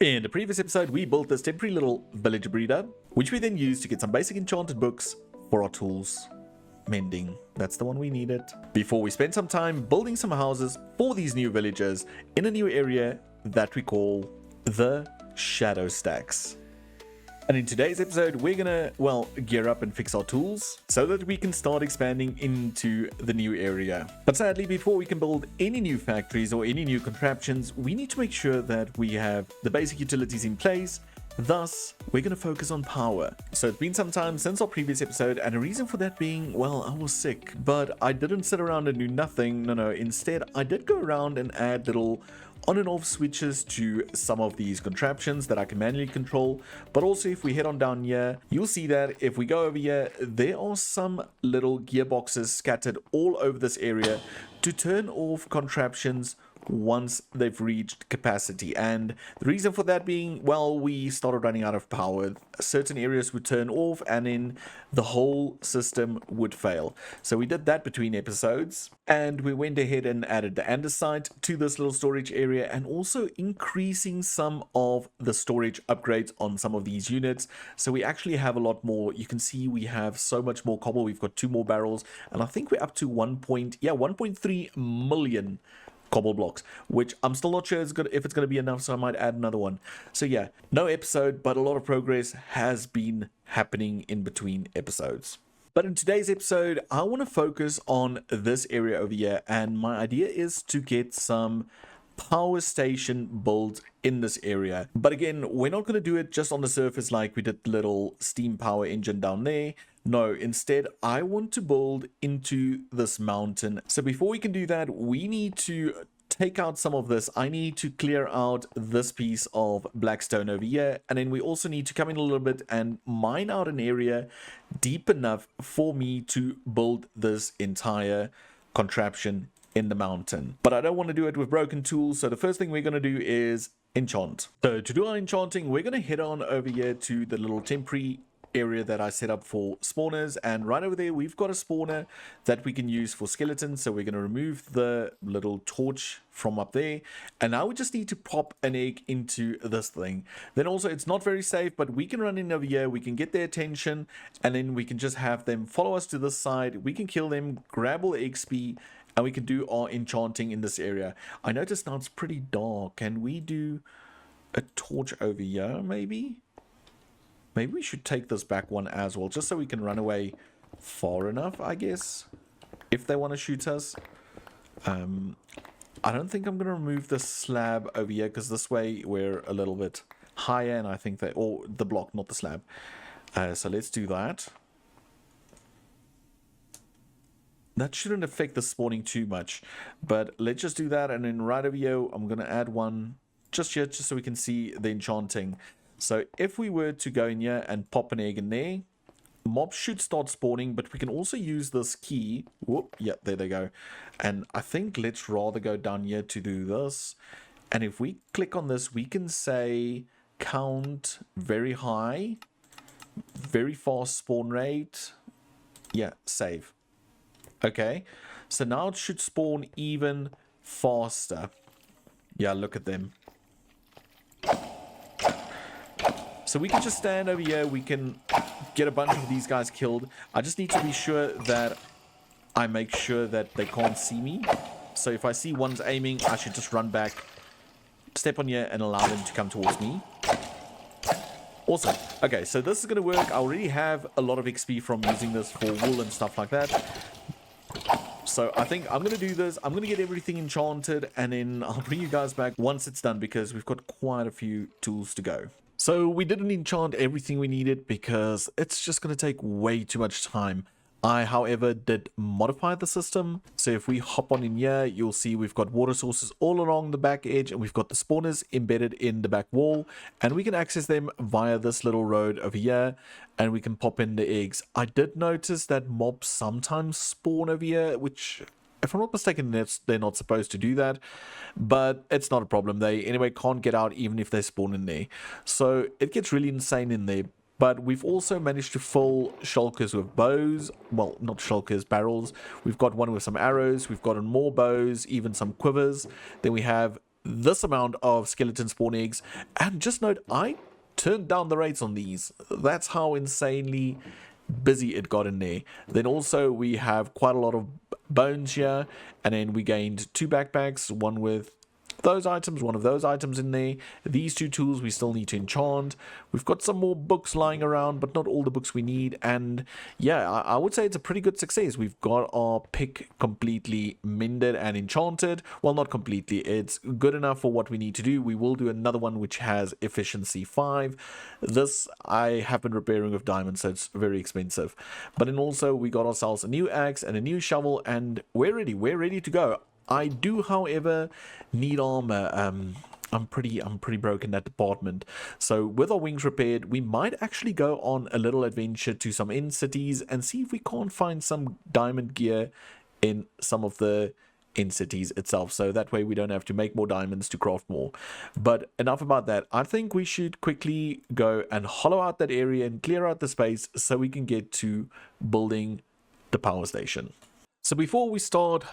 In the previous episode, we built this temporary little villager breeder, which we then used to get some basic enchanted books for our tools. Mending, that's the one we needed. Before we spent some time building some houses for these new villagers in a new area that we call the Shadow Stacks. And in today's episode, we're gonna, gear up and fix our tools so that we can start expanding into the new area. But sadly, before we can build any new factories or any new contraptions, we need to make sure that we have the basic utilities in place. Thus, we're going to focus on power. So it's been some time since our previous episode, and the reason for that being, I was sick. But I didn't sit around and do nothing. No. Instead, I did go around and add little on and off switches to some of these contraptions that I can manually control. But also, if we head on down here, you'll see that if we go over here, there are some little gearboxes scattered all over this area to turn off contraptions once they've reached capacity. And the reason for that being, we started running out of power. Certain areas would turn off and then the whole system would fail. So we did that between episodes, and we went ahead and added the andesite to this little storage area, and also increasing some of the storage upgrades on some of these units. So we actually have a lot more. You can see we have so much more cobble. We've got 2 more barrels, and I think we're up to 1.3 million cobble blocks, which I'm still not sure if it's going to be enough, so I might add another one. So yeah, no episode, but a lot of progress has been happening in between episodes. But in today's episode, I want to focus on this area over here, and my idea is to get some power station built in this area. But again, we're not going to do it just on the surface like we did the little steam power engine down there. No, instead, I want to build into this mountain. So before we can do that, we need to take out some of this. I need to clear out this piece of blackstone over here. And then we also need to come in a little bit and mine out an area deep enough for me to build this entire contraption in the mountain. But I don't want to do it with broken tools. So the first thing we're going to do is enchant. So to do our enchanting, we're going to head on over here to the little temporary area that I set up for spawners, and right over there we've got a spawner that we can use for skeletons. So we're going to remove the little torch from up there, and now we just need to pop an egg into this thing. Then also, it's not very safe, but we can run in over here, we can get their attention, and then we can just have them follow us to this side. We can kill them, grab all the XP, and we can do our enchanting in this area. I noticed now it's pretty dark. Can we do a torch over here maybe? Maybe we should take this back one as well, just so we can run away far enough, I guess, if they want to shoot us. I don't think I'm going to remove the slab over here, because this way we're a little bit higher, and I think that, or the block, not the slab. So let's do that. That shouldn't affect the spawning too much, but let's just do that. And then right over here, I'm going to add one just here, just so we can see the enchanting. So if we were to go in here and pop an egg in there, mobs should start spawning, but we can also use this key. Whoop, yeah, there they go. And I think let's rather go down here to do this. And if we click on this, we can say count very high, very fast spawn rate. Yeah, save. Okay, so now it should spawn even faster. Yeah, look at them. So we can just stand over here, we can get a bunch of these guys killed. I just need to be sure that I make sure that they can't see me. So if I see one's aiming, I should just run back, step on here, and allow them to come towards me. Awesome. Okay, so this is going to work. I already have a lot of XP from using this for wool and stuff like that. So I think I'm going to do this. I'm going to get everything enchanted, and then I'll bring you guys back once it's done, because we've got quite a few tools to go. So we didn't enchant everything we needed because it's just going to take way too much time. I, however, did modify the system. So if we hop on in here, you'll see we've got water sources all along the back edge, and we've got the spawners embedded in the back wall, and we can access them via this little road over here, and we can pop in the eggs. I did notice that mobs sometimes spawn over here, which, if I'm not mistaken, they're not supposed to do that, but it's not a problem. They anyway can't get out even if they spawn in there. So it gets really insane in there. But we've also managed to fill shulkers with bows. Well, not shulkers, barrels. We've got one with some arrows. We've got more bows, even some quivers. Then we have this amount of skeleton spawn eggs. And just note, I turned down the rates on these. That's how insanely busy it got in there. Then also we have quite a lot of bones here, and then we gained 2 backpacks, one with those items, one of those items in there. These 2 tools we still need to enchant. We've got some more books lying around, but not all the books we need. And yeah, I would say it's a pretty good success. We've got our pick completely mended and enchanted. Well, not completely. It's good enough for what we need to do. We will do another one which has efficiency 5. This I have been repairing with diamonds, so it's very expensive. But then also we got ourselves a new axe and a new shovel, and we're ready to go. I do, however, need armor. I'm pretty broke in that department. So with our wings repaired, we might actually go on a little adventure to some end cities and see if we can't find some diamond gear in some of the end cities itself. So that way we don't have to make more diamonds to craft more. But enough about that. I think we should quickly go and hollow out that area and clear out the space so we can get to building the power station. So before we start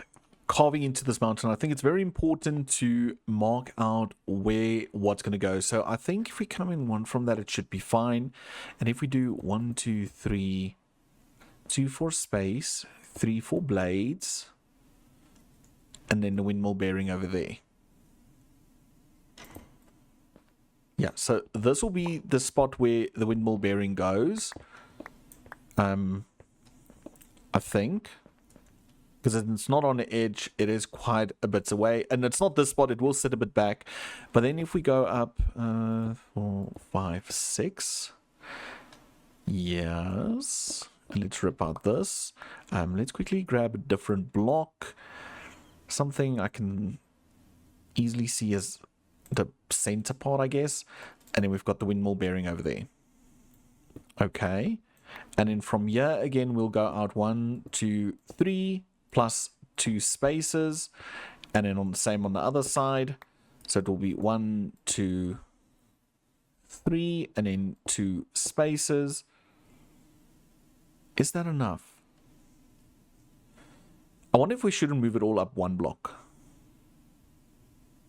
carving into this mountain, I think it's very important to mark out where what's going to go. So I think if we come in 1 from that, it should be fine. And if we do 1, 2, 3, 2 for space, 3 for blades, and then the windmill bearing over there. Yeah, so this will be the spot where the windmill bearing goes. I think. Because it's not on the edge, it is quite a bit away. And it's not this spot, it will sit a bit back. But then if we go up 4, 5, 6. Yes. Let's rip out this. Let's quickly grab a different block. Something I can easily see as the center part, I guess. And then we've got the windmill bearing over there. Okay. And then from here, again, we'll go out 1, 2, 3. Plus 2 spaces, and then on the same on the other side, so it will be 1, 2, 3, and then 2 spaces. Is that enough? I wonder if we shouldn't move it all up 1 block.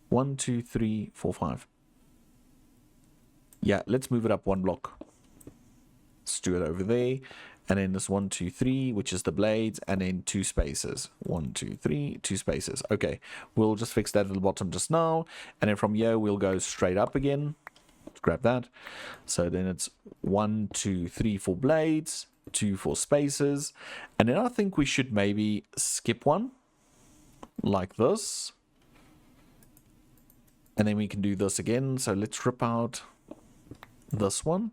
1, 2, 3, 4, 5. Yeah, let's move it up 1 block. Let's do it over there. And then this 1, 2, 3, which is the blades, and then 2 spaces. 1, 2, 3, 2 spaces. Okay, we'll just fix that at the bottom just now. And then from here, we'll go straight up again. Let's grab that. So then it's 1, 2, 3 for blades, 2 for spaces. And then I think we should maybe skip 1, like this. And then we can do this again. So let's rip out this one.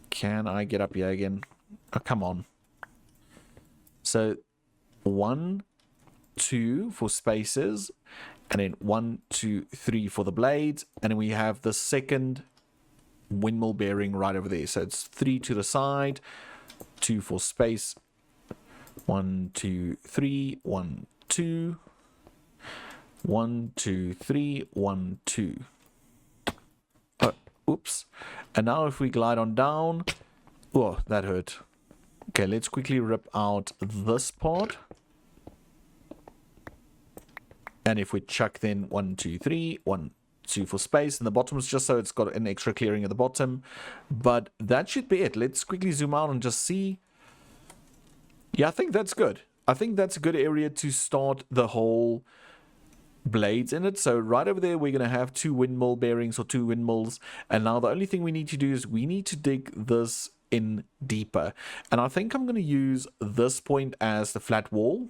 Can I get up here again? Oh, come on. So 1, 2 for spaces, and then 1, 2, 3 for the blades, and then we have the second windmill bearing right over there. So it's 3 to the side, 2 for space, 1, 2, 3, 1, 2, 1, 2, 3, 1, 2. Oh, oops. And now if we glide on down, oh, that hurt. Okay, let's quickly rip out this part. And if we chuck then 1, 2, 3, 1, 2 for space, and the bottom is just so it's got an extra clearing at the bottom. But that should be it. Let's quickly zoom out and just see. Yeah, I think that's good. I think that's a good area to start the whole blades in it. So right over there, we're going to have 2 windmill bearings or 2 windmills. And now the only thing we need to do is we need to dig this in deeper. And I think I'm going to use this point as the flat wall.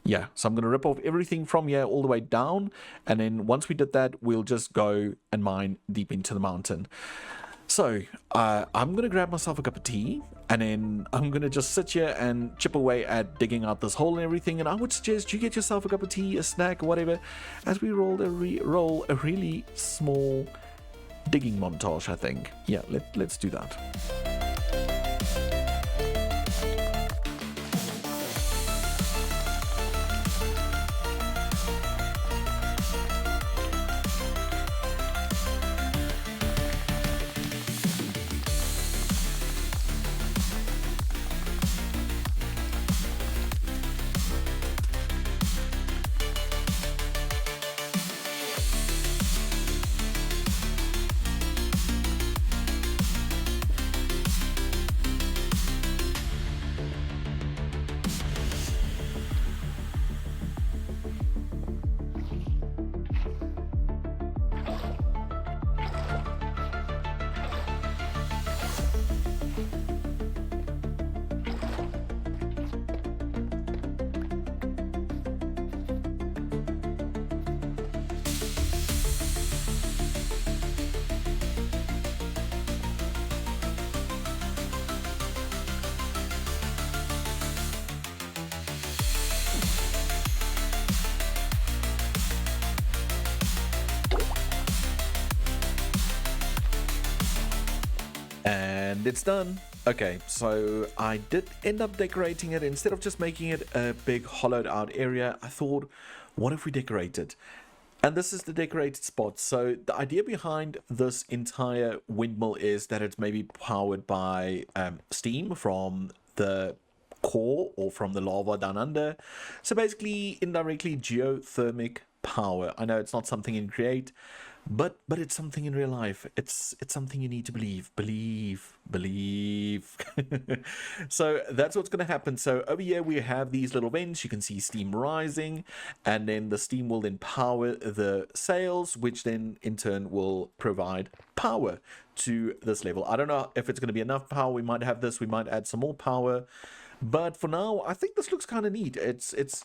Yeah, so I'm going to rip off everything from here all the way down. And then once we did that, we'll just go and mine deep into the mountain. So I'm going to grab myself a cup of tea, and then I'm going to just sit here and chip away at digging out this hole and everything. And I would suggest you get yourself a cup of tea, a snack, or whatever, as we roll a really small digging montage, I think. Yeah, let's do that. And it's done. Okay, so I did end up decorating it. Instead of just making it a big hollowed out area, I thought, what if we decorate it? And this is the decorated spot. So the idea behind this entire windmill is that it's maybe powered by steam from the core or from the lava down under. So basically, indirectly, geothermic power. I know it's not something in Create, but it's something in real life. It's something you need to believe. So that's what's going to happen. So over here we have these little vents. You can see steam rising, and then the steam will then power the sails, which then in turn will provide power to this level. I don't know if it's going to be enough power. We might have this, we might add some more power, but for now I think this looks kind of neat. It's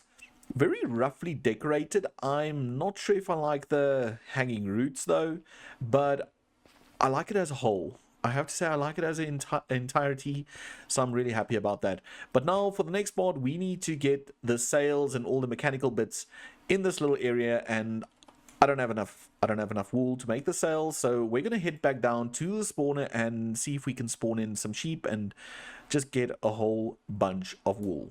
very roughly decorated. I'm not sure if I like the hanging roots though, but I like it as a whole. I have to say I like it as an entirety, so I'm really happy about that. But now for the next part, we need to get the sails and all the mechanical bits in this little area, and I don't have enough wool to make the sails, so we're gonna head back down to the spawner and see if we can spawn in some sheep and just get a whole bunch of wool.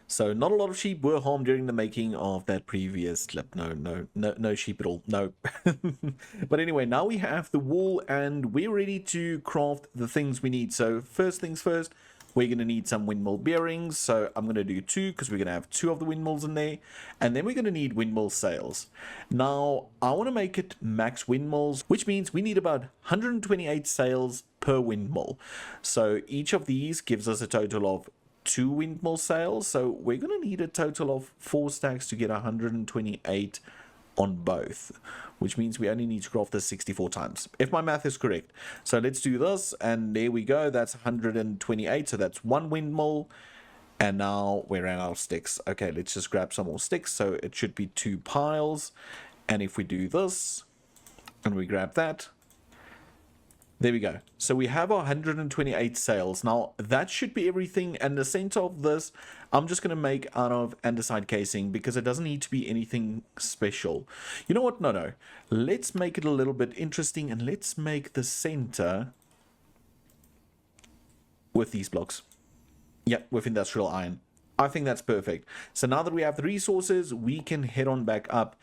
So not a lot of sheep were harmed during the making of that previous clip. No sheep at all. No. But anyway, now we have the wool and we're ready to craft the things we need. So first things first, we're going to need some windmill bearings. So I'm going to do 2 because we're going to have 2 of the windmills in there. And then we're going to need windmill sails. Now, I want to make it max windmills, which means we need about 128 sails per windmill. So each of these gives us a total of 2 windmill sails, so we're going to need a total of 4 stacks to get 128 on both, which means we only need to craft this 64 times, if my math is correct. So let's do this, and there we go. That's 128, so that's 1 windmill, and now we ran out of sticks. Okay, let's just grab some more sticks, so it should be 2 piles, and if we do this, and we grab that, there we go. So we have our 128 sails. Now, that should be everything. And the center of this, I'm just going to make out of andesite casing because it doesn't need to be anything special. You know what? No. Let's make it a little bit interesting and let's make the center with these blocks. Yep, with industrial iron. I think that's perfect. So now that we have the resources, we can head on back up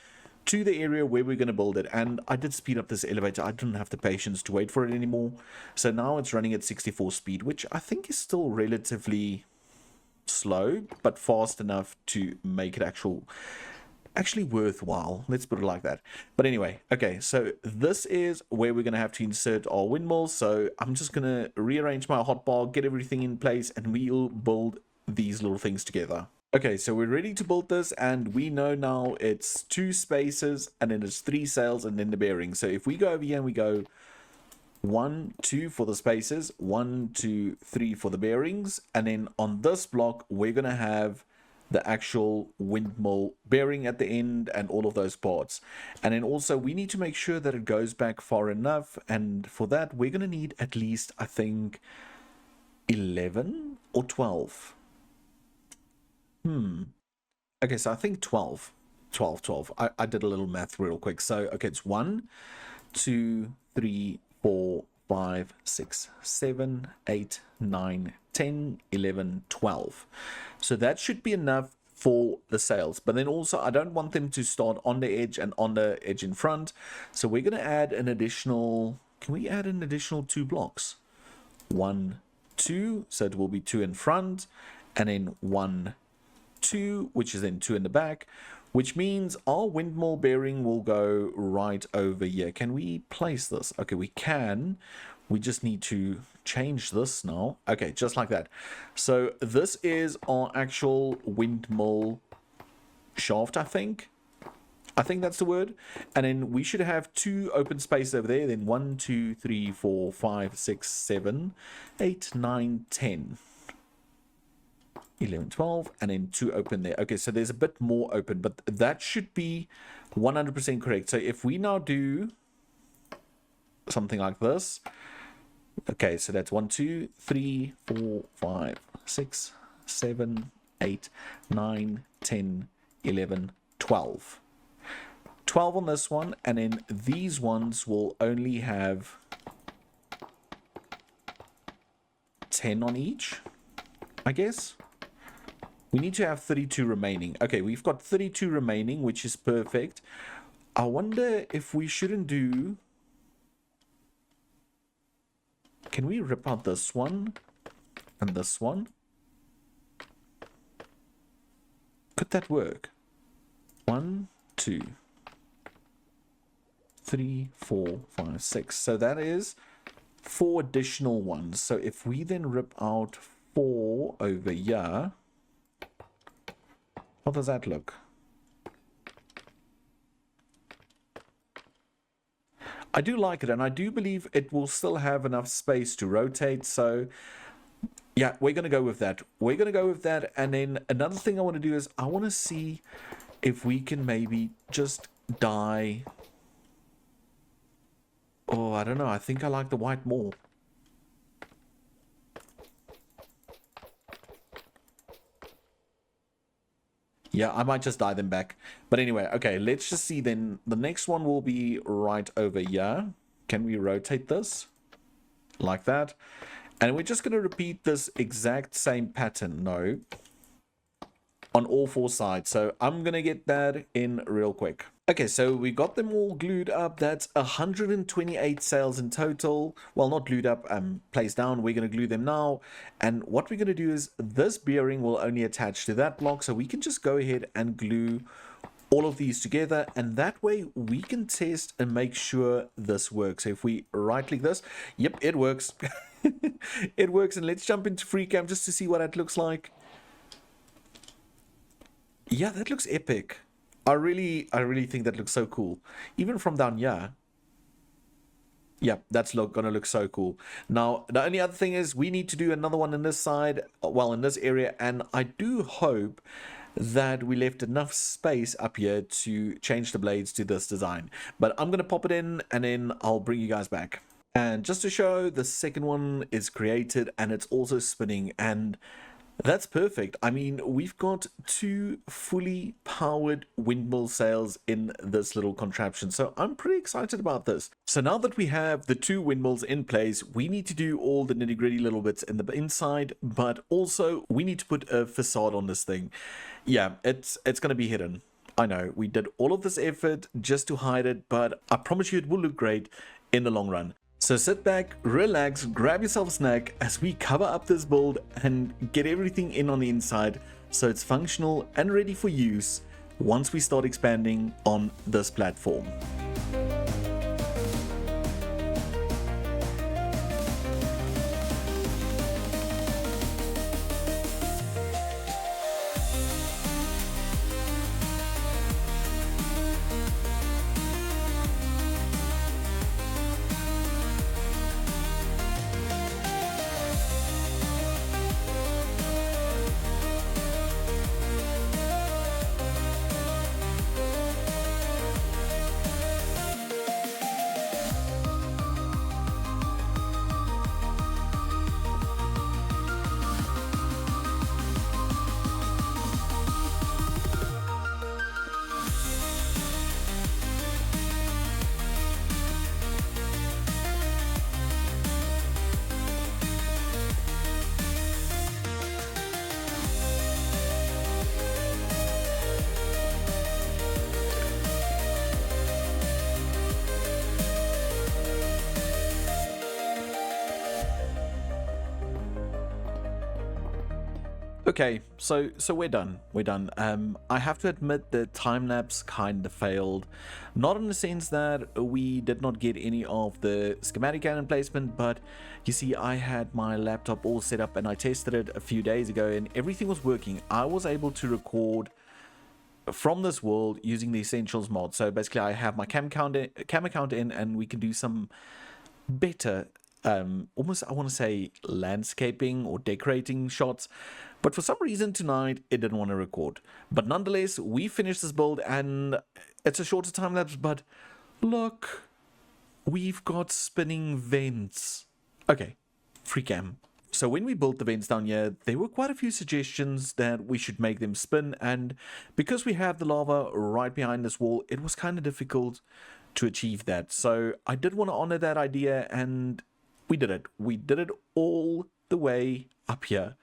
to the area where we're going to build it. And I did speed up this elevator. I didn't have the patience to wait for it anymore, so now it's running at 64 speed, which I think is still relatively slow but fast enough to make it actually worthwhile, let's put it like that. But anyway, okay, so this is where we're going to have to insert our windmills. So I'm just going to rearrange my hotbar, get everything in place, and we'll build these little things together. Okay, so we're ready to build this, and we know now it's 2 spaces, and then it's 3 sails, and then the bearing. So if we go over here and we go 1, 2 for the spaces, 1, 2, 3 for the bearings, and then on this block, we're going to have the actual windmill bearing at the end and all of those parts. And then also we need to make sure that it goes back far enough, and for that, we're going to need at least, I think, 11 or 12. Okay, so I think 12. I did a little math real quick. So, okay, it's 1, 2, 3, 4, 5, 6, 7, 8, 9, 10, 11, 12. So that should be enough for the sails. But then also, I don't want them to start on the edge and on the edge in front. So we're going to add an additional... Can we add an additional 2 blocks? 1, 2. So it will be 2 in front. And then 1, 2, which is then 2 in the back, which means our windmill bearing will go right over here. Can we place this? Okay, we can. We just need to change this now. Okay, just like that. So this is our actual windmill shaft, I think. I think that's the word. And then we should have 2 open spaces over there. Then 1, 2, 3, 4, 5, 6, 7, 8, 9, 10. 11, 12, and then 2 open there. Okay, so there's a bit more open, but that should be 100% correct. So if we now do something like this, okay, so that's 1, 2, 3, 4, 5, 6, 7, 8, 9, 10, 11, 12. 12 on this one, and then these ones will only have 10 on each, I guess. We need to have 32 remaining. Okay, we've got 32 remaining, which is perfect. I wonder if we shouldn't do... Can we rip out this one and this one? Could that work? 1, 2, 3, 4, 5, 6. So that is 4 additional ones. So if we then rip out 4 over here, how does that look? I do like it, and I do believe it will still have enough space to rotate. So yeah, we're going to go with that. We're going to go with that. And then another thing I want to do is I want to see if we can maybe just dye. Oh, I don't know. I think I like the white more. Yeah, I might just dye them back. But anyway, okay, let's just see then. The next one will be right over here. Can we rotate this? Like that. And we're just going to repeat this exact same pattern. No. On all 4 sides. So I'm going to get that in real quick. Okay, so we got them all glued up. That's 128 sails in total. Well, not glued up, placed down. We're going to glue them now. And what we're going to do is this bearing will only attach to that block. So we can just go ahead and glue all of these together. And that way we can test and make sure this works. So if we right click this, yep, it works. It works. And let's jump into FreeCam just to see what it looks like. Yeah, that looks epic. I really think that looks so cool. Even from down here. Yeah, that's gonna look so cool. Now, the only other thing is we need to do another one in this side, well, in this area, and I do hope that we left enough space up here to change the blades to this design. But I'm gonna pop it in and then I'll bring you guys back. And just to show, the second one is created and it's also spinning, and that's perfect. I mean, we've got 2 fully powered windmill sails in this little contraption. So I'm pretty excited about this. So now that we have the 2 windmills in place, we need to do all the nitty-gritty little bits in the inside, but also we need to put a facade on this thing. Yeah, it's going to be hidden. I know, we did all of this effort just to hide it, but I promise you it will look great in the long run. So sit back, relax, grab yourself a snack as we cover up this build and get everything in on the inside so it's functional and ready for use once we start expanding on this platform. Okay, so we're done. I have to admit the time lapse kind of failed, not in the sense that we did not get any of the schematic cannon placement, but you see, I had my laptop all set up and I tested it a few days ago and everything was working. I was able to record from this world using the Essentials mod. So basically, I have my cam account in, and we can do some better, almost I want to say landscaping or decorating shots. But for some reason tonight, it didn't want to record. But nonetheless, we finished this build and it's a shorter time lapse, but look, we've got spinning vents. Okay, free cam. So when we built the vents down here, there were quite a few suggestions that we should make them spin, and because we have the lava right behind this wall, it was kind of difficult to achieve that. So I did want to honor that idea, and we did it. We did it all the way up here.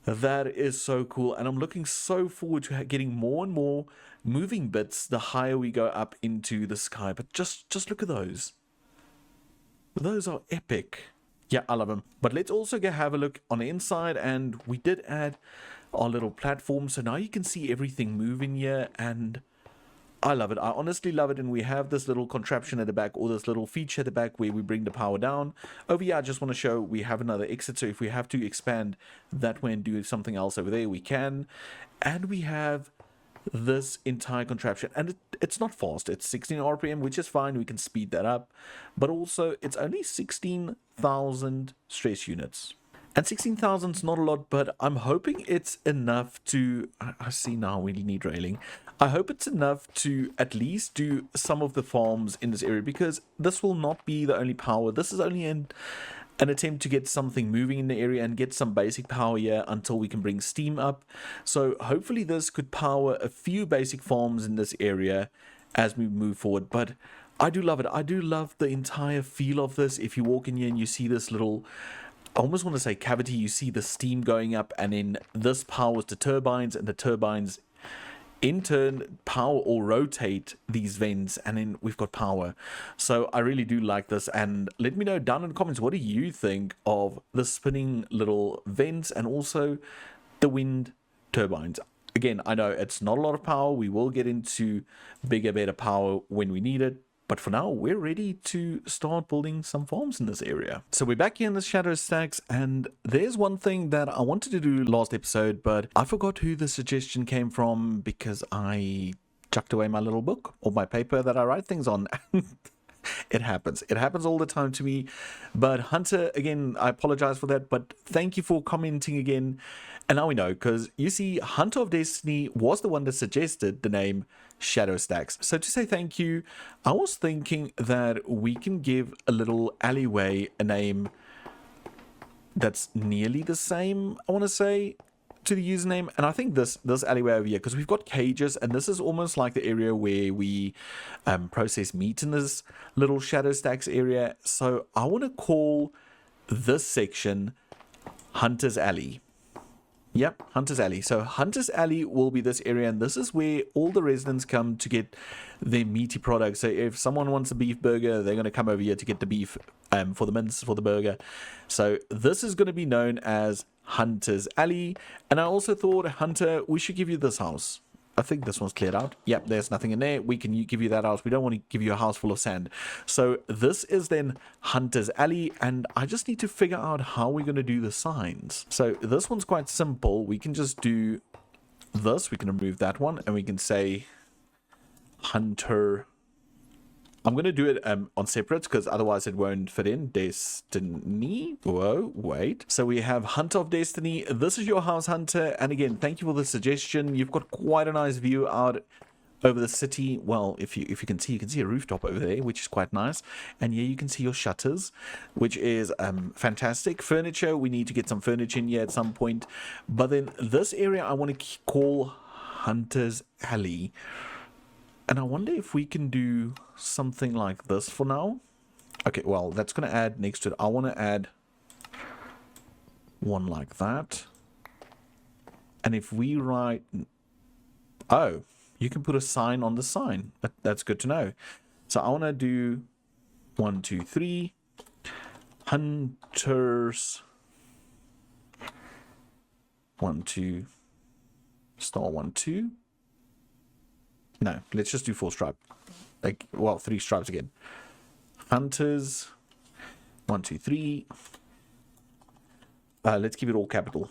That is so cool, and I'm looking so forward to getting more and more moving bits the higher we go up into the sky. But just look at those. Those are epic. Yeah, I love them. But let's also go have a look on the inside, and we did add our little platform, so now you can see everything moving here, and I love it. I honestly love it. And we have this little contraption at the back, or this little feature at the back where we bring the power down. Over here, I just want to show we have another exit. So if we have to expand that way and do something else over there, we can. And we have this entire contraption. And it's not fast. It's 16 RPM, which is fine. We can speed that up. But also, it's only 16,000 stress units. And 16,000 is not a lot, but I'm hoping it's enough to... I see now we need railing. I hope it's enough to at least do some of the farms in this area, because this will not be the only power. This is only an attempt to get something moving in the area and get some basic power here until we can bring steam up. So hopefully this could power a few basic farms in this area as we move forward. But I do love it. I do love the entire feel of this. If you walk in here and you see this little... I almost want to say cavity, you see the steam going up, and then this powers the turbines, and the turbines in turn power or rotate these vents, and then we've got power. So I really do like this, and let me know down in the comments, what do you think of the spinning little vents and also the wind turbines? Again, I know it's not a lot of power. We will get into bigger, better power when we need it. But for now, we're ready to start building some farms in this area. So we're back here in the Shadow Stacks, and there's one thing that I wanted to do last episode, but I forgot who the suggestion came from because I chucked away my little book or my paper that I write things on. It happens. It happens all the time to me. But Hunter, again, I apologize for that, but thank you for commenting again. And now we know, because you see, Hunter of Destiny was the one that suggested the name Shadow Stacks. So to say thank you, I was thinking that we can give a little alleyway a name that's nearly the same, I want to say, to the username. And I think this alleyway over here, because we've got cages, and this is almost like the area where we process meat in this little Shadow Stacks area. So I want to call this section Hunter's Alley. Yep, Hunter's Alley. So Hunter's Alley will be this area, and this is where all the residents come to get their meaty products. So if someone wants a beef burger, they're going to come over here to get the beef for the mince for the burger. So this is going to be known as Hunter's Alley. And I also thought, Hunter, we should give you this house. I think this one's cleared out. Yep, there's nothing in there. We can give you that house. We don't want to give you a house full of sand. So this is then Hunter's Alley, and I just need to figure out how we're going to do the signs. So this one's quite simple. We can just do this. We can remove that one, and we can say Hunter. I'm going to do it on separate, because otherwise it won't fit in. Destiny. Whoa, wait. So we have Hunter of Destiny. This is your house, Hunter. And again, thank you for the suggestion. You've got quite a nice view out over the city. Well, if you can see a rooftop over there, which is quite nice. And here you can see your shutters, which is fantastic. Furniture, we need to get some furniture in here at some point. But then this area I want to call Hunter's Alley. And I wonder if we can do something like this for now. Okay, well, that's going to add next to it. I want to add one like that. And if we write... Oh, you can put a sign on the sign. That's good to know. So I want to do 1, 2, 3. Hunters. 1, 2. Star 1, 2. No, let's just do 4 stripe. Like, well, 3 stripes again. Hunters. 1, 2, 3. Let's keep it all capital.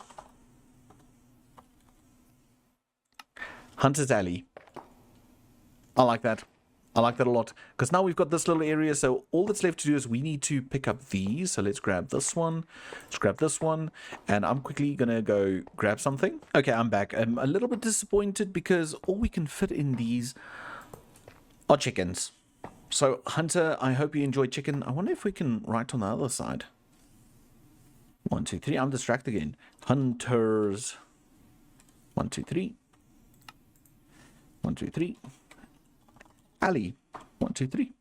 Hunter's Alley. I like that. I like that a lot. Because now we've got this little area, so all that's left to do is we need to pick up these. So let's grab this one. Let's grab this one. And I'm quickly going to go grab something. Okay, I'm back. I'm a little bit disappointed because all we can fit in these are chickens. So, Hunter, I hope you enjoy chicken. I wonder if we can write on the other side. 1, 2, 3. I'm distracted again. Hunters. 1, 2, 3. 1, 2, 3. Alley. 1, 2, 3.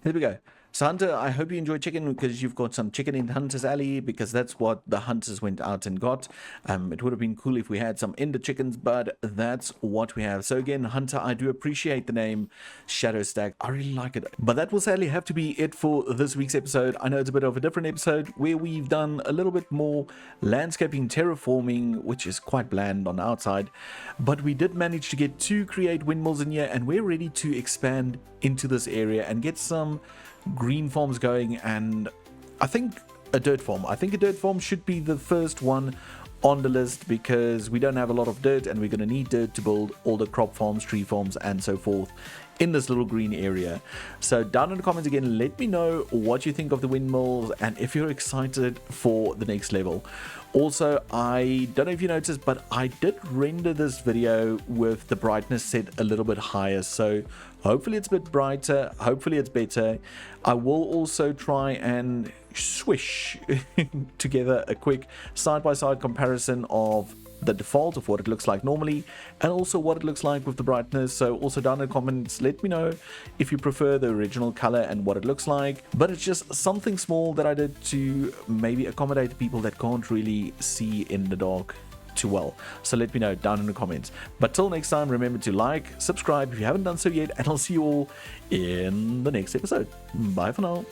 There we go. So Hunter, I hope you enjoyed chicken because you've got some chicken in Hunter's Alley, because that's what the hunters went out and got. It would have been cool if we had some Ender chickens, but that's what we have. So again, Hunter, I do appreciate the name Shadow Stack. I really like it. But that will sadly have to be it for this week's episode. I know it's a bit of a different episode where we've done a little bit more landscaping, terraforming, which is quite bland on the outside. But we did manage to get 2 create windmills in here, and we're ready to expand into this area and get some green farms going, and I think a dirt farm. I think a dirt farm should be the first one on the list, because we don't have a lot of dirt and we're going to need dirt to build all the crop farms, tree farms and so forth in this little green area. So down in the comments again, let me know what you think of the windmills and if you're excited for the next level. Also, I don't know if you noticed, but I did render this video with the brightness set a little bit higher, so hopefully it's a bit brighter, hopefully it's better. I will also try and swish together a quick side-by-side comparison of the default of what it looks like normally and also what it looks like with the brightness. So also down in the comments, let me know if you prefer the original color and what it looks like. But it's just something small that I did to maybe accommodate people that can't really see in the dark too well. So let me know down in the comments. But till next time, remember to like, subscribe if you haven't done so yet, and I'll see you all in the next episode. Bye for now.